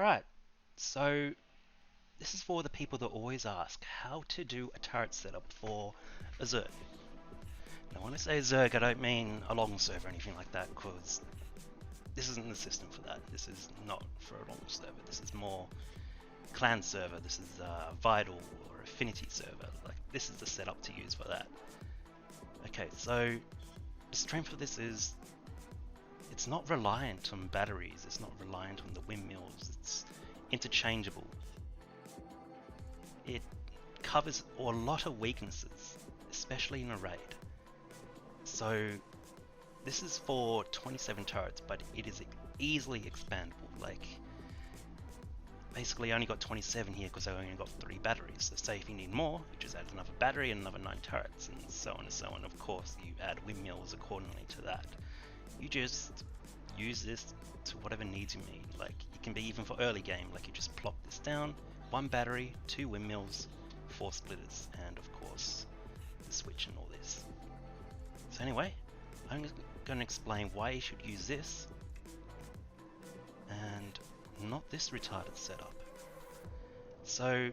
Alright, so this is for the people that always ask how to do a turret setup for a Zerg. Now when I say Zerg, I don't mean a long server or anything like that, because this isn't the system for that. This is not for a long server. This is more clan server. This is Vital or Affinity server. Like, this is the setup to use for that. Okay, so the strength of this is it's not reliant on batteries. It's not reliant on the windmills. It's interchangeable. It covers a lot of weaknesses, especially in a raid. So this is for 27 turrets, but it is easily expandable. Like, basically I only got 27 here because I only got 3 batteries. So say if you need more, you just add another battery and another 9 turrets, and so on and so on. Of course, you add windmills accordingly to that. You just use this to whatever needs you need. Like, it can be even for early game. Like, you just plop this down, 1 battery, 2 windmills, 4 splitters, and of course the switch and all this. So anyway, I'm going to explain why you should use this and not this retarded setup. So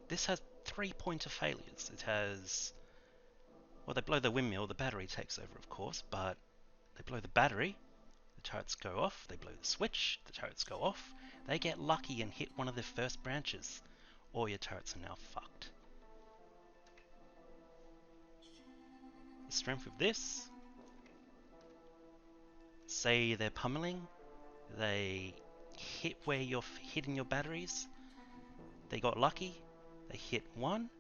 this has 3 points of failures. It has, well, they blow the windmill, the battery takes over of course, but they blow the battery, the turrets go off, they blow the switch, the turrets go off, they get lucky and hit one of their first branches. All your turrets are now fucked. The strength of this, say they're pummeling, they hit where you're hitting your batteries, they got lucky, they hit 1,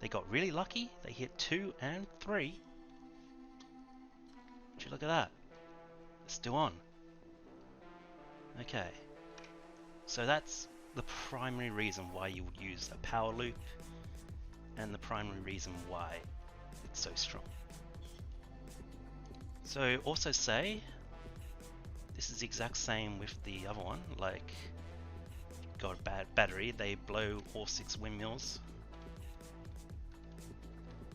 they got really lucky, they hit 2 and 3. Would you look at that? It's still on. Okay. So that's the primary reason why you would use a power loop, and the primary reason why it's so strong. So also say, this is the exact same with the other one, like, got a bad battery, they blow all 6 windmills.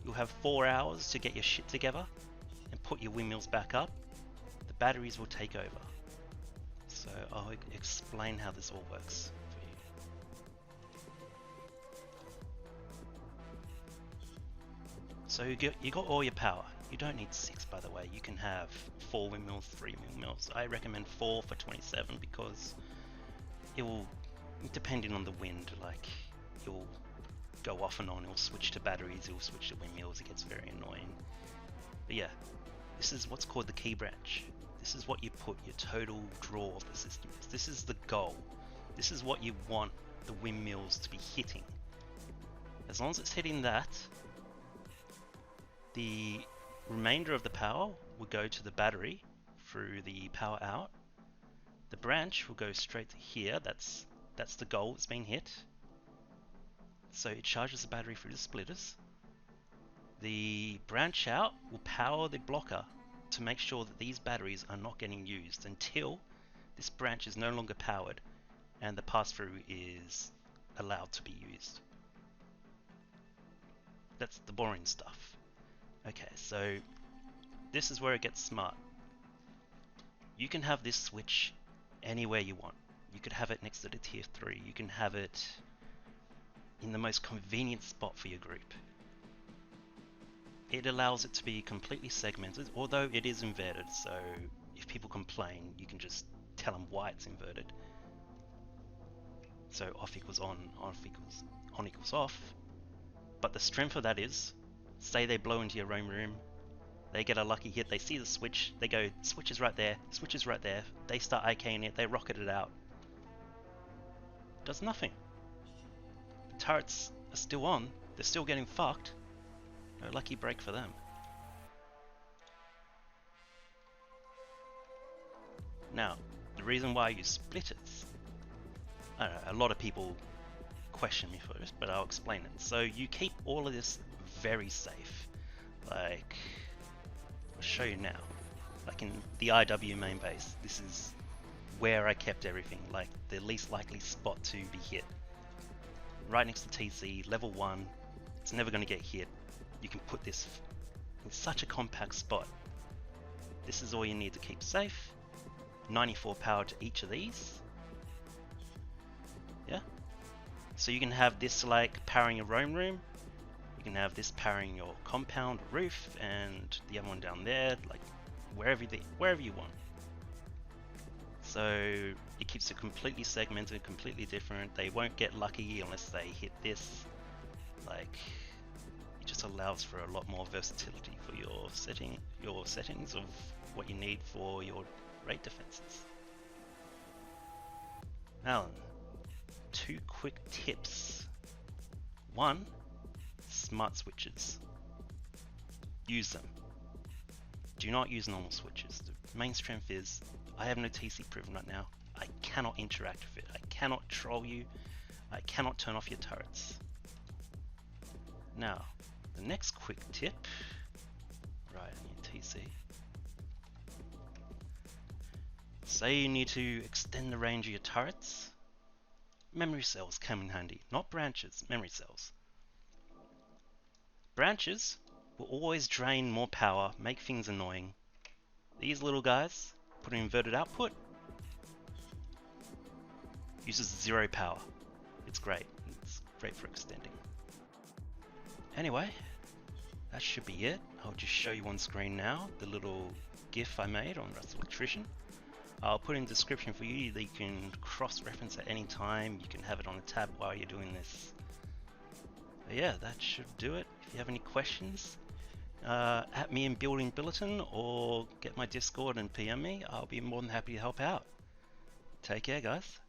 You'll have 4 hours to get your shit together and put your windmills back up. The batteries will take over. So I'll explain how this all works for you. So you got all your power. You don't need 6, by the way. You can have 4 windmills, 3 windmills. I recommend 4 for 27 because it will, depending on the wind, like, you'll go off and on. It'll switch to batteries, it'll switch to windmills. It gets very annoying. But yeah, this is what's called the key branch. This is what you put your total draw of the system is. This is the goal. This is what you want the windmills to be hitting. As long as it's hitting that, the remainder of the power will go to the battery through the power out. The branch will go straight to here. That's the goal. It's been hit. So it charges the battery through the splitters. The branch out will power the blocker to make sure that these batteries are not getting used until this branch is no longer powered and the pass-through is allowed to be used. That's the boring stuff. Okay, so this is where it gets smart. You can have this switch anywhere you want. You could have it next to the tier 3. You can have it in the most convenient spot for your group. It allows it to be completely segmented, although it is inverted, so if people complain, you can just tell them why it's inverted. So off equals on equals off. But the strength of that is, say they blow into your own room, they get a lucky hit, they see the switch, they go, switch is right there, switch is right there, they start IKing it, they rocket it out. Does nothing. The turrets are still on, they're still getting fucked. No lucky break for them. Now, the reason why I use splitters, I don't know, a lot of people question me for this, but I'll explain it. So you keep all of this very safe. Like, I'll show you now. Like in the IW main base, this is where I kept everything, like the least likely spot to be hit. Right next to TC, level 1, it's never going to get hit. You can put this in such a compact spot. This is all you need to keep safe. 94 power to each of these. So you can have this like powering your roam room, you can have this powering your compound roof, and the other one down there, like wherever you want. So it keeps it completely segmented, completely different. They won't get lucky unless they hit this. Like, it just allows for a lot more versatility for your settings of what you need for your raid defenses. Now, 2 quick tips. 1, smart switches. Use them. Do not use normal switches. The main strength is I have no TC proven right now. I cannot interact with it. I cannot troll you. I cannot turn off your turrets. Now, the next quick tip. Right, I need TC. Say you need to extend the range of your turrets. Memory cells come in handy. Not branches, memory cells. Branches will always drain more power, make things annoying. These little guys put an inverted output. Uses 0 power. It's great. It's great for extending. Anyway, that should be it. I'll just show you on screen now the little GIF I made on Rust Electrician. I'll put in the description for you that you can cross-reference at any time. You can have it on a tab while you're doing this. But yeah, that should do it. If you have any questions, at me in Building Bulletin or get my Discord and PM me. I'll be more than happy to help out. Take care, guys.